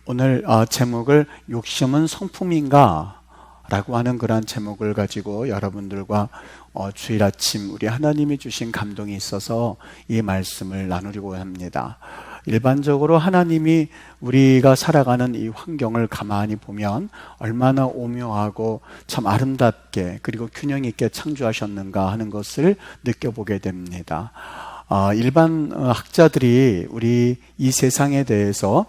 오늘 제목을 욕심은 성품인가? 라고 하는 그런 제목을 가지고 여러분들과 주일 아침 우리 하나님이 주신 감동이 있어서 이 말씀을 나누려고 합니다. 일반적으로 하나님이 우리가 살아가는 이 환경을 가만히 보면 얼마나 오묘하고 참 아름답게 그리고 균형 있게 창조하셨는가 하는 것을 느껴보게 됩니다. 일반 학자들이 우리 이 세상에 대해서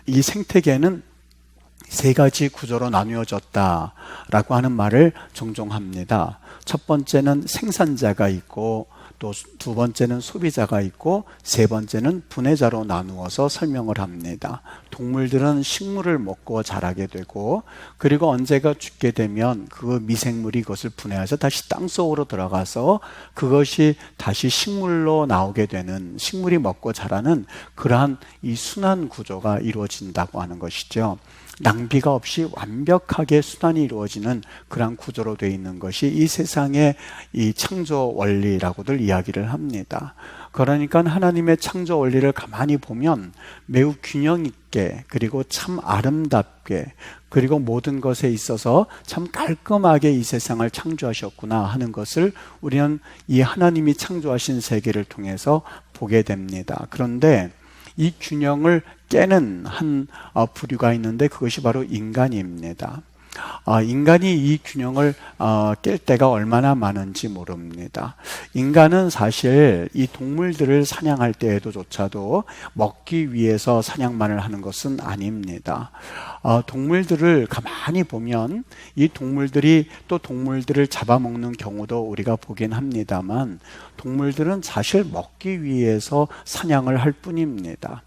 이 생태계는 세 가지 구조로 나누어졌다라고 하는 말을 종종 합니다. 첫 번째는 생산자가 있고, 또 두 번째는 소비자가 있고, 세 번째는 분해자로 나누어서 설명을 합니다. 동물들은 식물을 먹고 자라게 되고, 그리고 언제가 죽게 되면 그 미생물이 그것을 분해해서 다시 땅속으로 들어가서 그것이 다시 식물로 나오게 되는, 식물이 먹고 자라는 그러한 이 순환 구조가 이루어진다고 하는 것이죠. 낭비가 없이 완벽하게 순환이 이루어지는 그런 구조로 되어 있는 것이 이 세상의 이 창조 원리라고들 이야기를 합니다. 그러니까 하나님의 창조 원리를 가만히 보면 매우 균형 있게 그리고 참 아름답게 그리고 모든 것에 있어서 참 깔끔하게 이 세상을 창조하셨구나 하는 것을 우리는 이 하나님이 창조하신 세계를 통해서 보게 됩니다. 그런데 이 균형을 깨는 한 부류가 있는데 그것이 바로 인간입니다. 인간이 이 균형을 깰 때가 얼마나 많은지 모릅니다. 인간은 사실 이 동물들을 사냥할 때에도조차도 먹기 위해서 사냥만을 하는 것은 아닙니다. 동물들을 가만히 보면 이 동물들이 또 동물들을 잡아먹는 경우도 우리가 보긴 합니다만 동물들은 사실 먹기 위해서 사냥을 할 뿐입니다.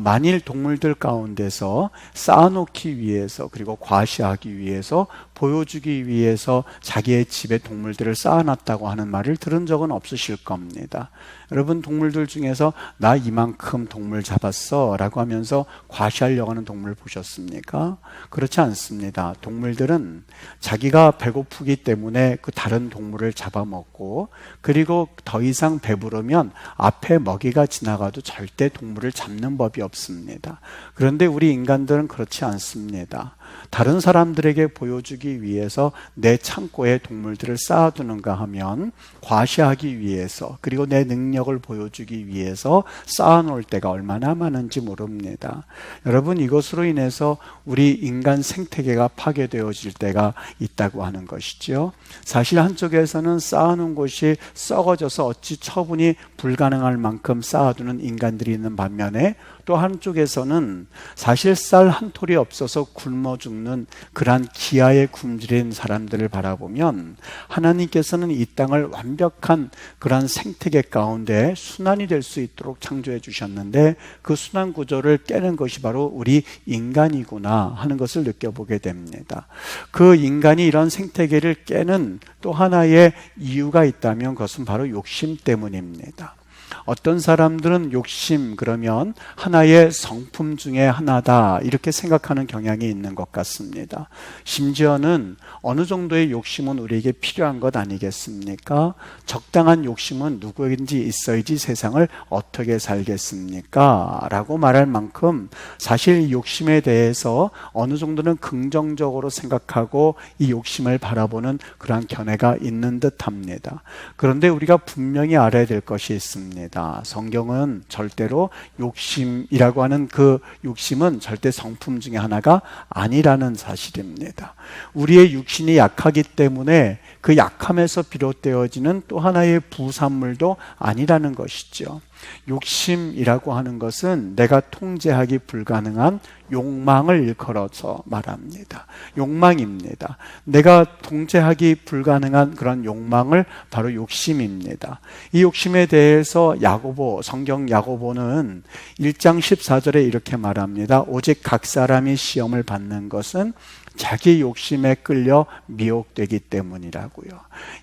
만일 동물들 가운데서 쌓아놓기 위해서 그리고 과시하기 위해서 보여주기 위해서 자기의 집에 동물들을 쌓아놨다고 하는 말을 들은 적은 없으실 겁니다. 여러분 동물들 중에서 나 이만큼 동물 잡았어 라고 하면서 과시하려고 하는 동물 보셨습니까? 그렇지 않습니다. 동물들은 자기가 배고프기 때문에 그 다른 동물을 잡아먹고 그리고 더 이상 배부르면 앞에 먹이가 지나가도 절대 동물을 잡는 법이 없습니다. 그런데 우리 인간들은 그렇지 않습니다. 다른 사람들에게 보여주기 위해서 내 창고에 동물들을 쌓아두는가 하면 과시하기 위해서 그리고 내 능력을 보여주기 위해서 쌓아놓을 때가 얼마나 많은지 모릅니다. 여러분 이것으로 인해서 우리 인간 생태계가 파괴되어질 때가 있다고 하는 것이죠. 사실 한쪽에서는 쌓아놓은 곳이 썩어져서 어찌 처분이 불가능할 만큼 쌓아두는 인간들이 있는 반면에 또 한쪽에서는 사실 쌀 한 톨이 없어서 굶어 죽는 그러한 기아에 굶주린 사람들을 바라보면 하나님께서는 이 땅을 완벽한 그러한 생태계 가운데 순환이 될 수 있도록 창조해 주셨는데 그 순환 구조를 깨는 것이 바로 우리 인간이구나 하는 것을 느껴보게 됩니다. 그 인간이 이런 생태계를 깨는 또 하나의 이유가 있다면 그것은 바로 욕심 때문입니다. 어떤 사람들은 욕심 그러면 하나의 성품 중에 하나다 이렇게 생각하는 경향이 있는 것 같습니다. 심지어는 어느 정도의 욕심은 우리에게 필요한 것 아니겠습니까? 적당한 욕심은 누구에겐지 있어야지 세상을 어떻게 살겠습니까? 라고 말할 만큼 사실 이 욕심에 대해서 어느 정도는 긍정적으로 생각하고 이 욕심을 바라보는 그러한 견해가 있는 듯합니다. 그런데 우리가 분명히 알아야 될 것이 있습니다. 성경은 절대로 욕심이라고 하는 그 욕심은 절대 성품 중에 하나가 아니라는 사실입니다. 우리의 육신이 약하기 때문에 그 약함에서 비롯되어지는 또 하나의 부산물도 아니라는 것이죠. 욕심이라고 하는 것은 내가 통제하기 불가능한 욕망을 일컬어서 말합니다. 욕망입니다. 내가 통제하기 불가능한 그런 욕망을 바로 욕심입니다. 이 욕심에 대해서 성경 야고보는 1장 14절에 이렇게 말합니다. 오직 각 사람이 시험을 받는 것은 자기 욕심에 끌려 미혹되기 때문이라고요.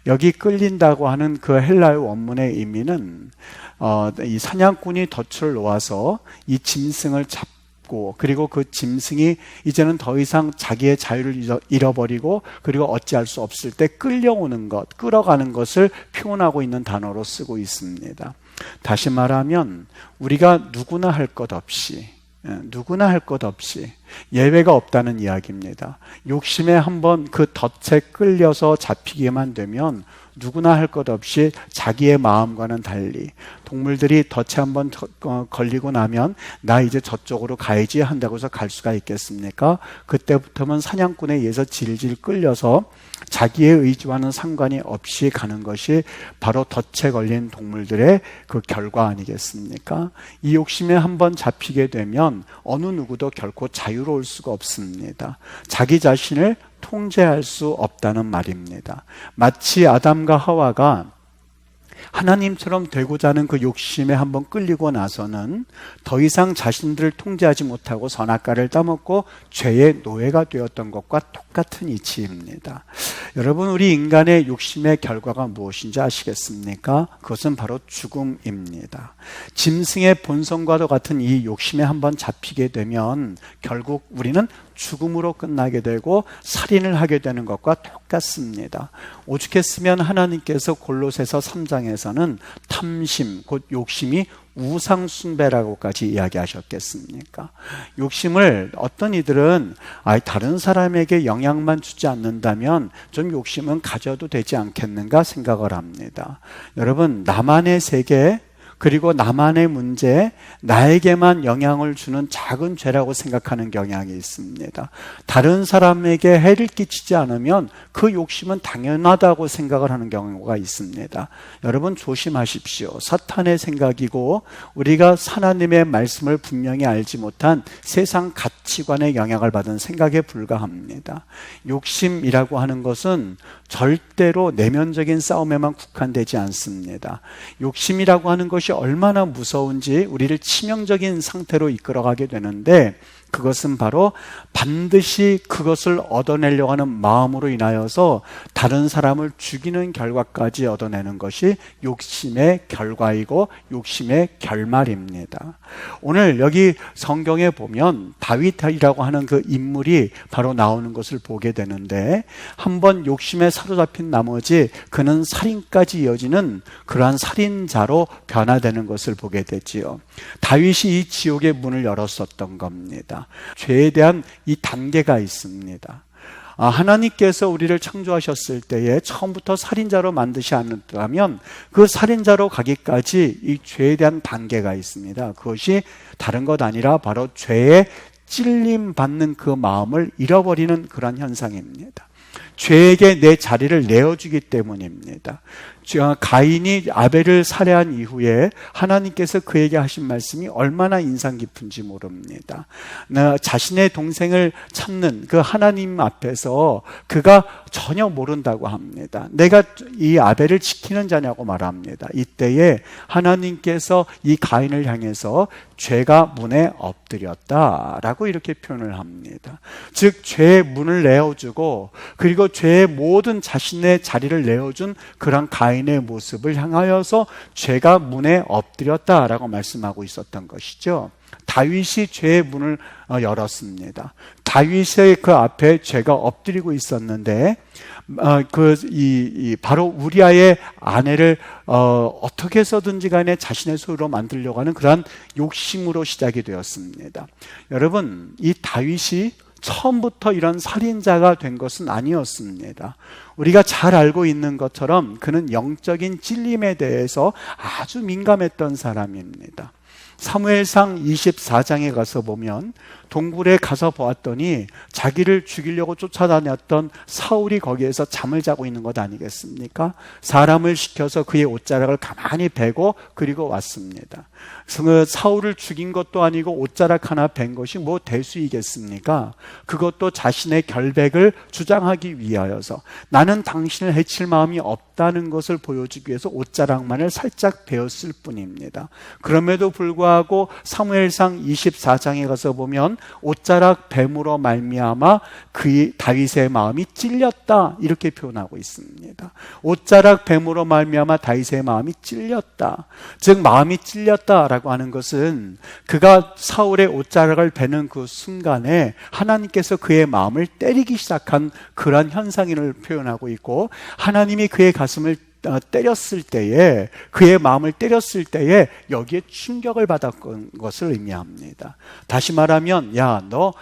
여기 끌린다고 하는 그 헬라어 원문의 의미는 이 사냥꾼이 덫을 놓아서 이 짐승을 잡고 없고, 그리고 그 짐승이 이제는 더 이상 자기의 자유를 잃어버리고 그리고 어찌할 수 없을 때 끌려오는 것, 끌어가는 것을 표현하고 있는 단어로 쓰고 있습니다. 다시 말하면 우리가 누구나 할 것 없이 예외가 없다는 이야기입니다. 욕심에 한번 그 덫에 끌려서 잡히게만 되면 누구나 할 것 없이 자기의 마음과는 달리 동물들이 덫에 한번 걸리고 나면 나 이제 저쪽으로 가야지 한다고 해서 갈 수가 있겠습니까? 그때부터는 사냥꾼에 의해서 질질 끌려서 자기의 의지와는 상관이 없이 가는 것이 바로 덫에 걸린 동물들의 그 결과 아니겠습니까? 이 욕심에 한번 잡히게 되면 어느 누구도 결코 자유로울 수가 없습니다. 자기 자신을 통제할 수 없다는 말입니다. 마치 아담과 하와가 하나님처럼 되고자 하는 그 욕심에 한번 끌리고 나서는 더 이상 자신들을 통제하지 못하고 선악과를 따먹고 죄의 노예가 되었던 것과 똑같은 이치입니다. 여러분, 우리 인간의 욕심의 결과가 무엇인지 아시겠습니까? 그것은 바로 죽음입니다. 짐승의 본성과도 같은 이 욕심에 한번 잡히게 되면 결국 우리는 죽음으로 끝나게 되고 살인을 하게 되는 것과 똑같습니다. 오죽했으면 하나님께서 골로새서 3장에서는 탐심, 곧 욕심이 우상숭배라고까지 이야기하셨겠습니까? 욕심을 어떤 이들은 다른 사람에게 영향만 주지 않는다면 좀 욕심은 가져도 되지 않겠는가 생각을 합니다. 여러분, 나만의 세계 그리고 나만의 문제, 나에게만 영향을 주는 작은 죄라고 생각하는 경향이 있습니다. 다른 사람에게 해를 끼치지 않으면 그 욕심은 당연하다고 생각을 하는 경우가 있습니다. 여러분, 조심하십시오. 사탄의 생각이고 우리가 하나님의 말씀을 분명히 알지 못한 세상 가치관의 영향을 받은 생각에 불과합니다. 욕심이라고 하는 것은 절대로 내면적인 싸움에만 국한되지 않습니다. 욕심이라고 하는 것이 얼마나 무서운지 우리를 치명적인 상태로 이끌어가게 되는데, 그것은 바로 반드시 그것을 얻어내려고 하는 마음으로 인하여서 다른 사람을 죽이는 결과까지 얻어내는 것이 욕심의 결과이고 욕심의 결말입니다. 오늘 여기 성경에 보면 다윗이라고 하는 그 인물이 바로 나오는 것을 보게 되는데, 한번 욕심에 사로잡힌 나머지 그는 살인까지 이어지는 그러한 살인자로 변화되는 것을 보게 되지요. 다윗이 이 지옥의 문을 열었었던 겁니다. 죄에 대한 이 단계가 있습니다. 하나님께서 우리를 창조하셨을 때에 처음부터 살인자로 만드시 않았다면 그 살인자로 가기까지 이 죄에 대한 단계가 있습니다. 그것이 다른 것 아니라 바로 죄에 찔림받는 그 마음을 잃어버리는 그런 현상입니다. 죄에게 내 자리를 내어주기 때문입니다. 가인이 아벨을 살해한 이후에 하나님께서 그에게 하신 말씀이 얼마나 인상 깊은지 모릅니다. 자신의 동생을 찾는 그 하나님 앞에서 그가 전혀 모른다고 합니다. 내가 이 아벨을 지키는 자냐고 말합니다. 이때에 하나님께서 이 가인을 향해서 죄가 문에 엎드렸다라고 이렇게 표현을 합니다. 즉 죄의 문을 내어주고 그리고 죄의 모든 자신의 자리를 내어준 그런 가인의 모습을 향하여서 죄가 문에 엎드렸다라고 말씀하고 있었던 것이죠. 다윗이 죄의 문을 열었습니다. 다윗의 그 앞에 죄가 엎드리고 있었는데 바로 우리아의 아내를 어떻게 해서든지 간에 자신의 소유로 만들려고 하는 그런 욕심으로 시작이 되었습니다. 여러분, 이 다윗이 처음부터 이런 살인자가 된 것은 아니었습니다. 우리가 잘 알고 있는 것처럼 그는 영적인 찔림에 대해서 아주 민감했던 사람입니다. 사무엘상 24장에 가서 보면 동굴에 가서 보았더니 자기를 죽이려고 쫓아다녔던 사울이 거기에서 잠을 자고 있는 것 아니겠습니까? 사람을 시켜서 그의 옷자락을 가만히 베고 그리고 왔습니다. 사울을 죽인 것도 아니고 옷자락 하나 벤 것이 뭐 대수이겠습니까? 그것도 자신의 결백을 주장하기 위하여서 나는 당신을 해칠 마음이 없다 없다는 것을 보여주기 위해서 옷자락만을 살짝 베었을 뿐입니다. 그럼에도 불구하고 사무엘상 24장에 가서 보면 옷자락 뱀으로 말미암아 그 다윗의 마음이 찔렸다 이렇게 표현하고 있습니다. 옷자락 뱀으로 말미암아 다윗의 마음이 찔렸다. 즉 마음이 찔렸다라고 하는 것은 그가 사울의 옷자락을 베는 그 순간에 하나님께서 그의 마음을 때리기 시작한 그러한 현상을 표현하고 있고, 하나님이 그의 가슴을 때렸을 때에, 그의 마음을 때렸을 때에 여기에 충격을 받았던 것을 의미합니다. 다시 말하면 야, 너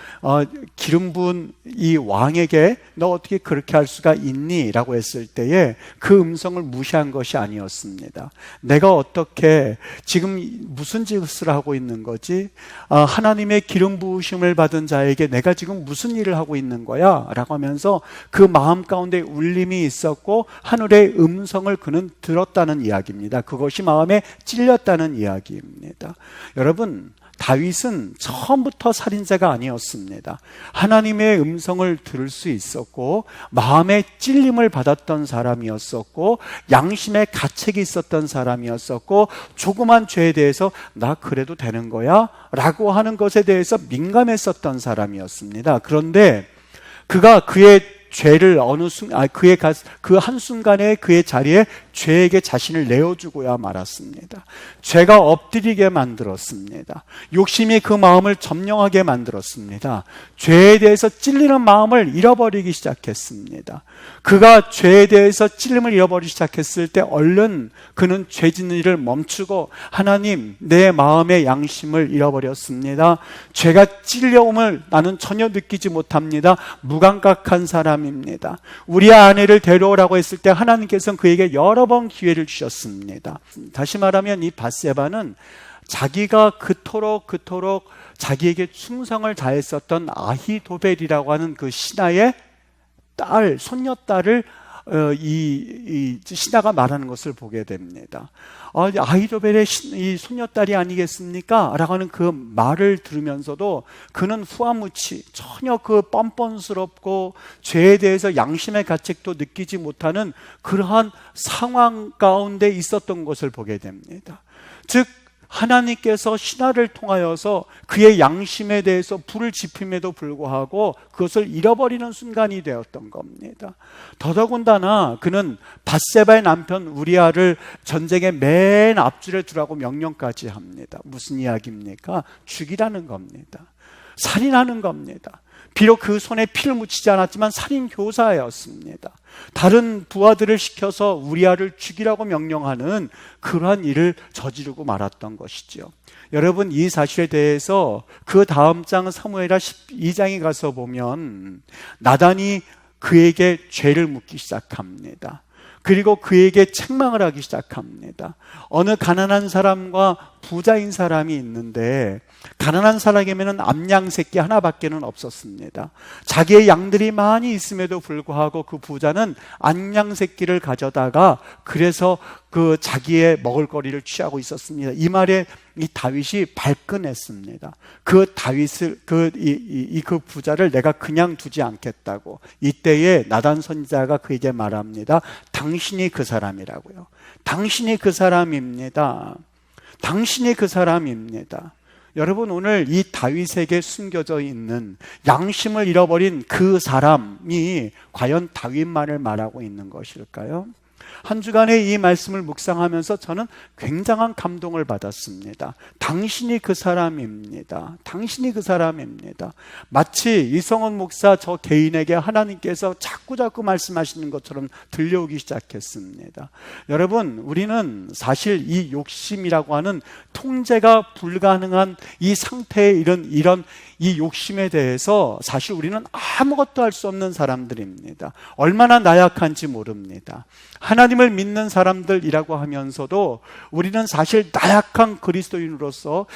기름 부은 이 왕에게 너 어떻게 그렇게 할 수가 있니? 라고 했을 때에 그 음성을 무시한 것이 아니었습니다. 내가 어떻게 지금 무슨 짓을 하고 있는 거지? 하나님의 기름 부으심을 받은 자에게 내가 지금 무슨 일을 하고 있는 거야? 라고 하면서 그 마음 가운데 울림이 있었고 하늘의 음성을 그는 들었다는 이야기입니다. 그것이 마음에 찔렸다는 이야기입니다. 여러분, 다윗은 처음부터 살인자가 아니었습니다. 하나님의 음성을 들을 수 있었고 마음의 찔림을 받았던 사람이었었고 양심의 가책이 있었던 사람이었었고 조그만 죄에 대해서 나 그래도 되는 거야? 라고 하는 것에 대해서 민감했었던 사람이었습니다. 그런데 그가 그의 죄를 그 한순간에 그의 자리에 죄에게 자신을 내어주고야 말았습니다. 죄가 엎드리게 만들었습니다. 욕심이 그 마음을 점령하게 만들었습니다. 죄에 대해서 찔리는 마음을 잃어버리기 시작했습니다. 그가 죄에 대해서 찔림을 잃어버리기 시작했을 때 얼른 그는 죄 짓는 일을 멈추고 하나님, 내 마음의 양심을 잃어버렸습니다. 죄가 찔려옴을 나는 전혀 느끼지 못합니다. 무감각한 사람입니다. 우리 아내를 데려오라고 했을 때 하나님께서는 그에게 여러 번 기회를 주셨습니다. 다시 말하면 이 밧세바는 자기가 그토록 자기에게 충성을 다했었던 아히도벨이라고 하는 그 신하의 딸, 손녀딸을 이 신하가 말하는 것을 보게 됩니다. 아히도벨의 이 손녀딸이 아니겠습니까? 라고 하는 그 말을 들으면서도 그는 후아무치 전혀 그 뻔뻔스럽고 죄에 대해서 양심의 가책도 느끼지 못하는 그러한 상황 가운데 있었던 것을 보게 됩니다. 즉 하나님께서 신하를 통하여서 그의 양심에 대해서 불을 지핌에도 불구하고 그것을 잃어버리는 순간이 되었던 겁니다. 더더군다나 그는 밧세바의 남편 우리아를 전쟁의 맨 앞줄에 두라고 명령까지 합니다. 무슨 이야기입니까? 죽이라는 겁니다. 살인하는 겁니다. 비록 그 손에 피를 묻히지 않았지만 살인 교사였습니다. 다른 부하들을 시켜서 우리아를 죽이라고 명령하는 그러한 일을 저지르고 말았던 것이죠. 여러분, 이 사실에 대해서 그 다음 장 사무엘하 12장에 가서 보면 나단이 그에게 죄를 묻기 시작합니다. 그리고 그에게 책망을 하기 시작합니다. 어느 가난한 사람과 부자인 사람이 있는데 가난한 사람에게는 암양 새끼 하나밖에는 없었습니다. 자기의 양들이 많이 있음에도 불구하고 그 부자는 암양 새끼를 가져다가 그래서 그 자기의 먹을거리를 취하고 있었습니다. 이 말에 이 다윗이 발끈했습니다. 그 다윗을 그 부자를 내가 그냥 두지 않겠다고. 이때에 나단 선지자가 그에게 말합니다. 당신이 그 사람이라고요. 당신이 그 사람입니다. 당신이 그 사람입니다. 여러분, 오늘 이 다윗에게 숨겨져 있는 양심을 잃어버린 그 사람이 과연 다윗만을 말하고 있는 것일까요? 한 주간의 이 말씀을 묵상하면서 저는 굉장한 감동을 받았습니다. 당신이 그 사람입니다. 당신이 그 사람입니다. 마치 이성원 목사 저 개인에게 하나님께서 자꾸 말씀하시는 것처럼 들려오기 시작했습니다. 여러분, 우리는 사실 이 욕심이라고 하는 통제가 불가능한 이 상태에 이런 이 욕심에 대해서 사실 우리는 아무것도 할 수 없는 사람들입니다. 얼마나 나약한지 모릅니다. 하나님을 믿는 사람들이라고 하면서도 우리는 사실 나약한 그리스도인으로서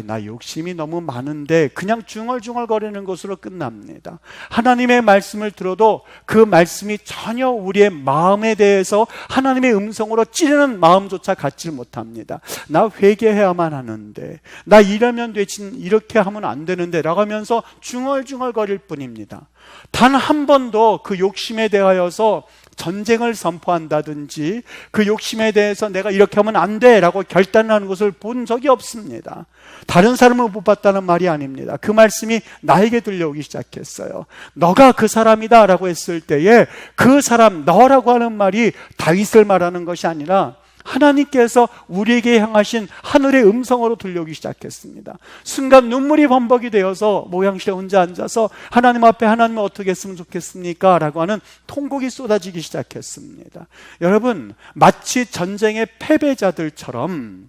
나 욕심이 너무 많은데 그냥 중얼중얼거리는 것으로 끝납니다. 하나님의 말씀을 들어도 그 말씀이 전혀 우리의 마음에 대해서 하나님의 음성으로 찌르는 마음조차 갖지 못합니다. 나 회개해야만 하는데, 나 이러면 되지, 이렇게 하면 안 되는데 라고 하면서 중얼중얼거릴 뿐입니다. 단 한 번도 그 욕심에 대하여서 전쟁을 선포한다든지 그 욕심에 대해서 내가 이렇게 하면 안 돼라고 결단하는 것을 본 적이 없습니다. 다른 사람을 못 봤다는 말이 아닙니다. 그 말씀이 나에게 들려오기 시작했어요. 너가 그 사람이다 라고 했을 때에 그 사람, 너라고 하는 말이 다윗을 말하는 것이 아니라 하나님께서 우리에게 향하신 하늘의 음성으로 들려오기 시작했습니다. 순간 눈물이 범벅이 되어서 모양실에 혼자 앉아서 하나님 앞에 하나님 어떻게 했으면 좋겠습니까? 라고 하는 통곡이 쏟아지기 시작했습니다. 여러분, 마치 전쟁의 패배자들처럼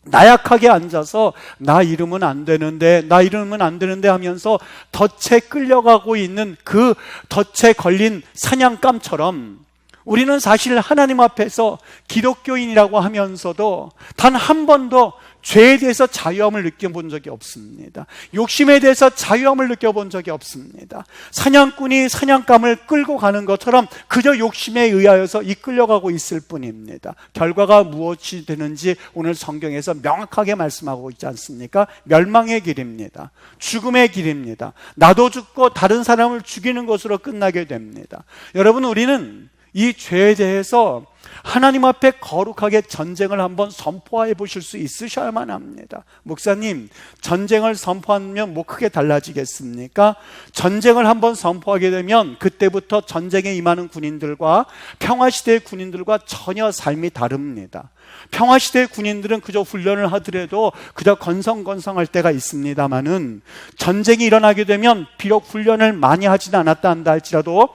나약하게 앉아서 나 이러면 안 되는데 하면서 덫에 끌려가고 있는 그 덫에 걸린 사냥감처럼 우리는 사실 하나님 앞에서 기독교인이라고 하면서도 단 한 번도 죄에 대해서 자유함을 느껴본 적이 없습니다. 욕심에 대해서 자유함을 느껴본 적이 없습니다. 사냥꾼이 사냥감을 끌고 가는 것처럼 그저 욕심에 의하여서 이끌려가고 있을 뿐입니다. 결과가 무엇이 되는지 오늘 성경에서 명확하게 말씀하고 있지 않습니까? 멸망의 길입니다. 죽음의 길입니다. 나도 죽고 다른 사람을 죽이는 것으로 끝나게 됩니다. 여러분, 우리는 이 죄에 대해서 하나님 앞에 거룩하게 전쟁을 한번 선포해 보실 수 있으셔야만 합니다. 목사님, 전쟁을 선포하면 뭐 크게 달라지겠습니까? 전쟁을 한번 선포하게 되면 그때부터 전쟁에 임하는 군인들과 평화시대의 군인들과 전혀 삶이 다릅니다. 평화시대의 군인들은 그저 훈련을 하더라도 그저 건성건성할 때가 있습니다마는 전쟁이 일어나게 되면 비록 훈련을 많이 하진 않았다 한다 할지라도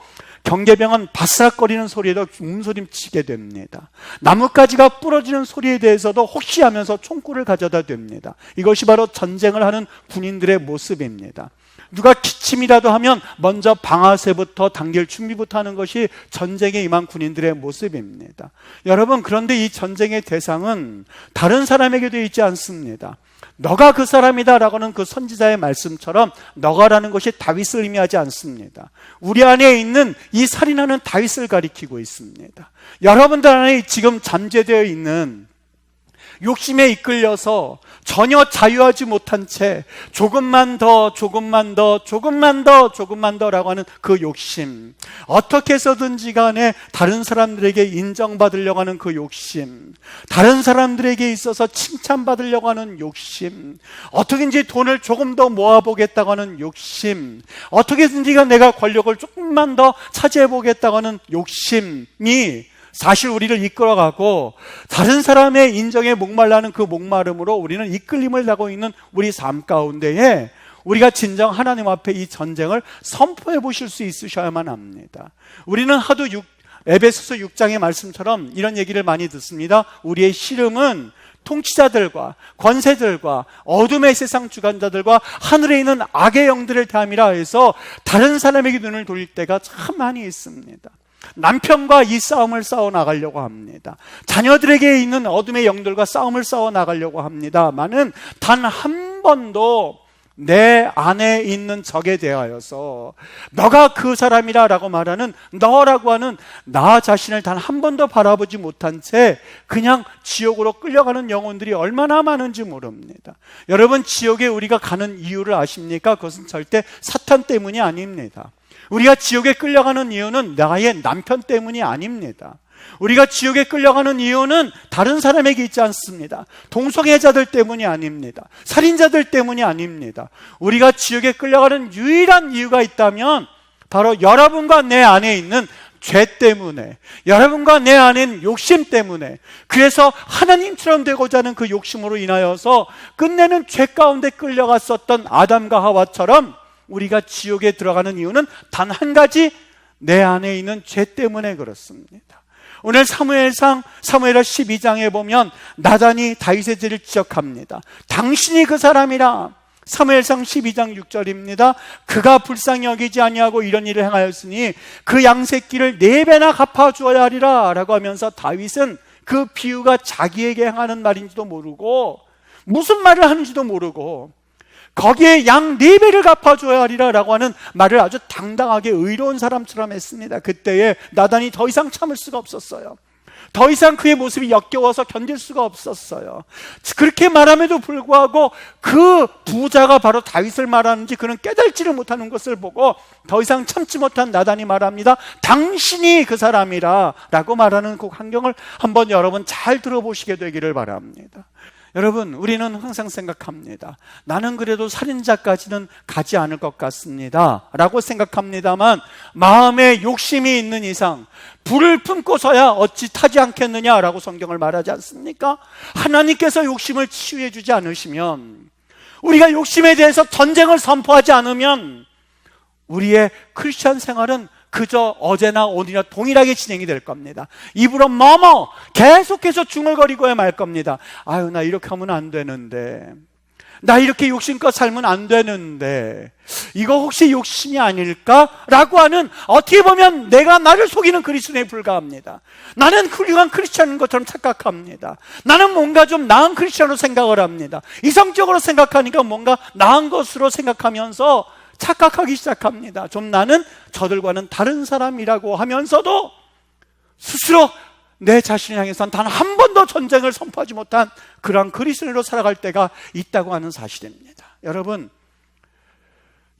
경계병은 바싹거리는 소리에도 움소림치게 됩니다. 나뭇가지가 부러지는 소리에 대해서도 혹시 하면서 총구를 가져다 댑니다. 이것이 바로 전쟁을 하는 군인들의 모습입니다. 누가 기침이라도 하면 먼저 방아쇠부터 당길 준비부터 하는 것이 전쟁에 임한 군인들의 모습입니다. 여러분, 그런데 이 전쟁의 대상은 다른 사람에게도 있지 않습니다. 너가 그 사람이다 라고 하는 그 선지자의 말씀처럼 너가라는 것이 다윗을 의미하지 않습니다. 우리 안에 있는 이 살인하는 다윗을 가리키고 있습니다. 여러분들 안에 지금 잠재되어 있는 욕심에 이끌려서 전혀 자유하지 못한 채 조금만 더 라고 하는 그 욕심, 어떻게 해서든지 간에 다른 사람들에게 인정받으려고 하는 그 욕심, 다른 사람들에게 있어서 칭찬받으려고 하는 욕심, 어떻게든지 돈을 조금 더 모아보겠다고 하는 욕심, 어떻게든지 내가 권력을 조금만 더 차지해보겠다고 하는 욕심이 사실 우리를 이끌어가고 다른 사람의 인정에 목말라는 그 목마름으로 우리는 이끌림을 당하고 있는 우리 삶 가운데에 우리가 진정 하나님 앞에 이 전쟁을 선포해 보실 수 있으셔야만 합니다. 우리는 하도 에베소서 6장의 말씀처럼 이런 얘기를 많이 듣습니다. 우리의 씨름은 통치자들과 권세들과 어둠의 세상 주관자들과 하늘에 있는 악의 영들을 대함이라 해서 다른 사람에게 눈을 돌릴 때가 참 많이 있습니다. 남편과 이 싸움을 싸워 나가려고 합니다. 자녀들에게 있는 어둠의 영들과 싸움을 싸워 나가려고 합니다만은 단 한 번도 내 안에 있는 적에 대하여서 너가 그 사람이라 라고 말하는 너라고 하는 나 자신을 단 한 번도 바라보지 못한 채 그냥 지옥으로 끌려가는 영혼들이 얼마나 많은지 모릅니다. 여러분, 지옥에 우리가 가는 이유를 아십니까? 그것은 절대 사탄 때문이 아닙니다. 우리가 지옥에 끌려가는 이유는 나의 남편 때문이 아닙니다. 우리가 지옥에 끌려가는 이유는 다른 사람에게 있지 않습니다. 동성애자들 때문이 아닙니다. 살인자들 때문이 아닙니다. 우리가 지옥에 끌려가는 유일한 이유가 있다면 바로 여러분과 내 안에 있는 죄 때문에, 여러분과 내 안에 있는 욕심 때문에, 그래서 하나님처럼 되고자 하는 그 욕심으로 인하여서 끝내는 죄 가운데 끌려갔었던 아담과 하와처럼 우리가 지옥에 들어가는 이유는 단 한 가지, 내 안에 있는 죄 때문에 그렇습니다. 오늘 사무엘상 12장에 보면 나단이 다윗의 죄를 지적합니다. 당신이 그 사람이라. 사무엘상 12장 6절입니다. 그가 불쌍히 여기지 아니하고 이런 일을 행하였으니 그 양새끼를 4배나 갚아주어야 하리라 라고 하면서 다윗은 그 비유가 자기에게 행하는 말인지도 모르고 무슨 말을 하는지도 모르고 거기에 양 4배를 갚아줘야 하리라 라고 하는 말을 아주 당당하게 의로운 사람처럼 했습니다. 그때에 나단이 더 이상 참을 수가 없었어요. 더 이상 그의 모습이 역겨워서 견딜 수가 없었어요. 그렇게 말함에도 불구하고 그 부자가 바로 다윗을 말하는지 그는 깨달지를 못하는 것을 보고 더 이상 참지 못한 나단이 말합니다. 당신이 그 사람이라 라고 말하는 그 환경을 한번 여러분 잘 들어보시게 되기를 바랍니다. 여러분, 우리는 항상 생각합니다. 나는 그래도 살인자까지는 가지 않을 것 같습니다 라고 생각합니다만, 마음에 욕심이 있는 이상 불을 품고서야 어찌 타지 않겠느냐라고 성경을 말하지 않습니까? 하나님께서 욕심을 치유해 주지 않으시면, 우리가 욕심에 대해서 전쟁을 선포하지 않으면 우리의 크리스천 생활은 그저 어제나 오늘이나 동일하게 진행이 될 겁니다. 입으로 뭐뭐 계속해서 중얼거리고야 말 겁니다. 아유, 나 이렇게 하면 안 되는데, 나 이렇게 욕심껏 살면 안 되는데, 이거 혹시 욕심이 아닐까라고 하는, 어떻게 보면 내가 나를 속이는 그리스도에 불과합니다. 나는 훌륭한 크리스천인 것처럼 착각합니다. 나는 뭔가 좀 나은 크리스천으로 생각을 합니다. 이성적으로 생각하니까 뭔가 나은 것으로 생각하면서 착각하기 시작합니다. 좀 나는 저들과는 다른 사람이라고 하면서도 스스로 내 자신을 향해서는 단 한 번도 전쟁을 선포하지 못한 그런 그리스도인으로 살아갈 때가 있다고 하는 사실입니다. 여러분,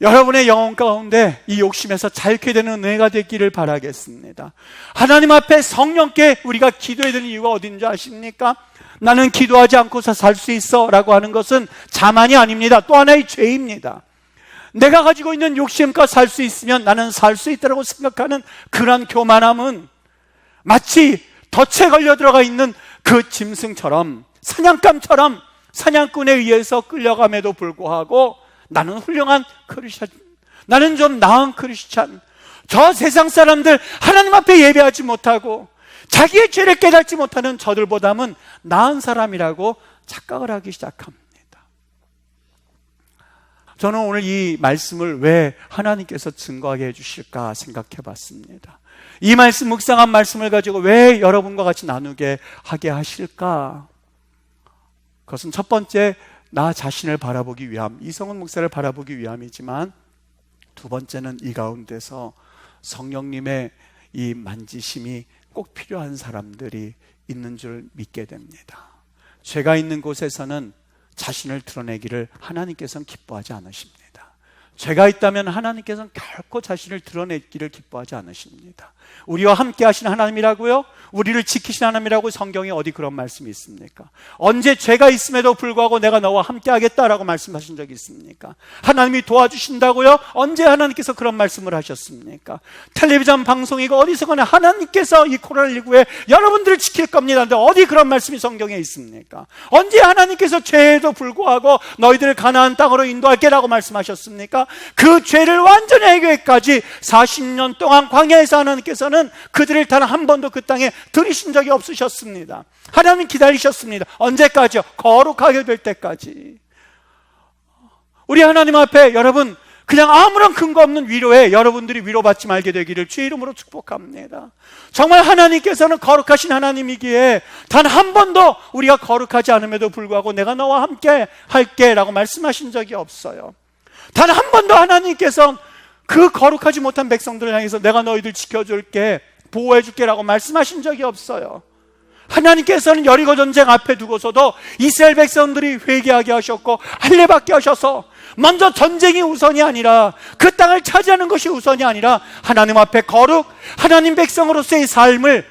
여러분의 영혼 가운데 이 욕심에서 자유케 되는 은혜가 되기를 바라겠습니다. 하나님 앞에 성령께 우리가 기도해야 되는 이유가 어딘지 아십니까? 나는 기도하지 않고서 살 수 있어 라고 하는 것은 자만이 아닙니다. 또 하나의 죄입니다. 내가 가지고 있는 욕심과 살 수 있으면 나는 살 수 있다고 생각하는 그런 교만함은 마치 덫에 걸려 들어가 있는 그 짐승처럼, 사냥감처럼 사냥꾼에 의해서 끌려감에도 불구하고 나는 훌륭한 크리스찬, 나는 좀 나은 크리스찬, 저 세상 사람들 하나님 앞에 예배하지 못하고 자기의 죄를 깨닫지 못하는 저들보다는 나은 사람이라고 착각을 하기 시작합니다. 저는 오늘 이 말씀을 왜 하나님께서 증거하게 해주실까 생각해 봤습니다. 이 말씀, 묵상한 말씀을 가지고 왜 여러분과 같이 나누게 하게 하실까? 그것은 첫 번째, 나 자신을 바라보기 위함, 이성훈 목사를 바라보기 위함이지만, 두 번째는 이 가운데서 성령님의 이 만지심이 꼭 필요한 사람들이 있는 줄 믿게 됩니다. 죄가 있는 곳에서는 자신을 드러내기를 하나님께서는 기뻐하지 않으십니다. 죄가 있다면 하나님께서는 결코 자신을 드러내기를 기뻐하지 않으십니다. 우리와 함께 하신 하나님이라고요? 우리를 지키신 하나님이라고 성경에 어디 그런 말씀이 있습니까? 언제 죄가 있음에도 불구하고 내가 너와 함께 하겠다라고 말씀하신 적이 있습니까? 하나님이 도와주신다고요? 언제 하나님께서 그런 말씀을 하셨습니까? 텔레비전 방송이고 어디서거나 하나님께서 이 코로나19에 여러분들을 지킬 겁니다. 근데 어디 그런 말씀이 성경에 있습니까? 언제 하나님께서 죄에도 불구하고 너희들을 가나안 땅으로 인도할게라고 말씀하셨습니까? 그 죄를 완전히 해결까지 40년 동안 광야에서 하나님께서는 그들을 단 한 번도 그 땅에 들이신 적이 없으셨습니다. 하나님 기다리셨습니다. 언제까지요? 거룩하게 될 때까지. 우리 하나님 앞에 여러분, 그냥 아무런 근거 없는 위로에 여러분들이 위로받지 말게 되기를 주의 이름으로 축복합니다. 정말 하나님께서는 거룩하신 하나님이기에 단 한 번도 우리가 거룩하지 않음에도 불구하고 내가 너와 함께 할게 라고 말씀하신 적이 없어요. 단 한 번도 하나님께서 그 거룩하지 못한 백성들을 향해서 내가 너희들 지켜줄게, 보호해줄게 라고 말씀하신 적이 없어요. 하나님께서는 여리고 전쟁 앞에 두고서도 이스라엘 백성들이 회개하게 하셨고 할례받게 하셔서 먼저 전쟁이 우선이 아니라, 그 땅을 차지하는 것이 우선이 아니라 하나님 앞에 거룩, 하나님 백성으로서의 삶을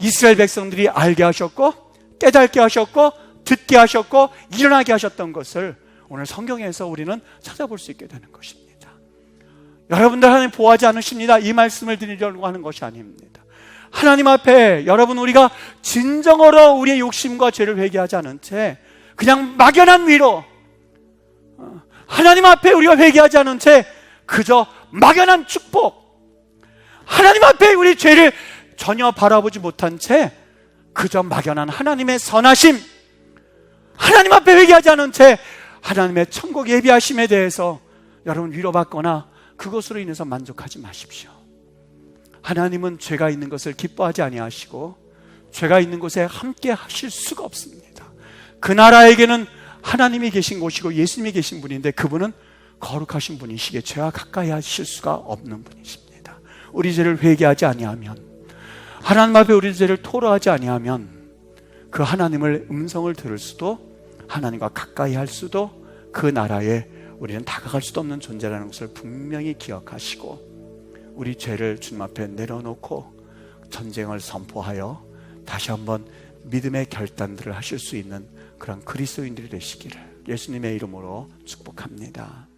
이스라엘 백성들이 알게 하셨고 깨닫게 하셨고 듣게 하셨고 일어나게 하셨던 것을 오늘 성경에서 우리는 찾아볼 수 있게 되는 것입니다. 여러분들 하나님 보호하지 않으십니다. 이 말씀을 드리려고 하는 것이 아닙니다. 하나님 앞에 여러분, 우리가 진정으로 우리의 욕심과 죄를 회개하지 않은 채 그냥 막연한 위로, 하나님 앞에 우리가 회개하지 않은 채 그저 막연한 축복, 하나님 앞에 우리 죄를 전혀 바라보지 못한 채 그저 막연한 하나님의 선하심, 하나님 앞에 회개하지 않은 채 하나님의 천국 예비하심에 대해서 여러분 위로받거나 그것으로 인해서 만족하지 마십시오. 하나님은 죄가 있는 것을 기뻐하지 아니하시고 죄가 있는 곳에 함께 하실 수가 없습니다. 그 나라에게는 하나님이 계신 곳이고 예수님이 계신 분인데 그분은 거룩하신 분이시기에 죄와 가까이 하실 수가 없는 분이십니다. 우리 죄를 회개하지 아니하면, 하나님 앞에 우리 죄를 토로하지 아니하면 그 하나님을 음성을 들을 수도, 하나님과 가까이 할 수도, 그 나라에 우리는 다가갈 수도 없는 존재라는 것을 분명히 기억하시고, 우리 죄를 주님 앞에 내려놓고 전쟁을 선포하여 다시 한번 믿음의 결단들을 하실 수 있는 그런 그리스도인들이 되시기를 예수님의 이름으로 축복합니다.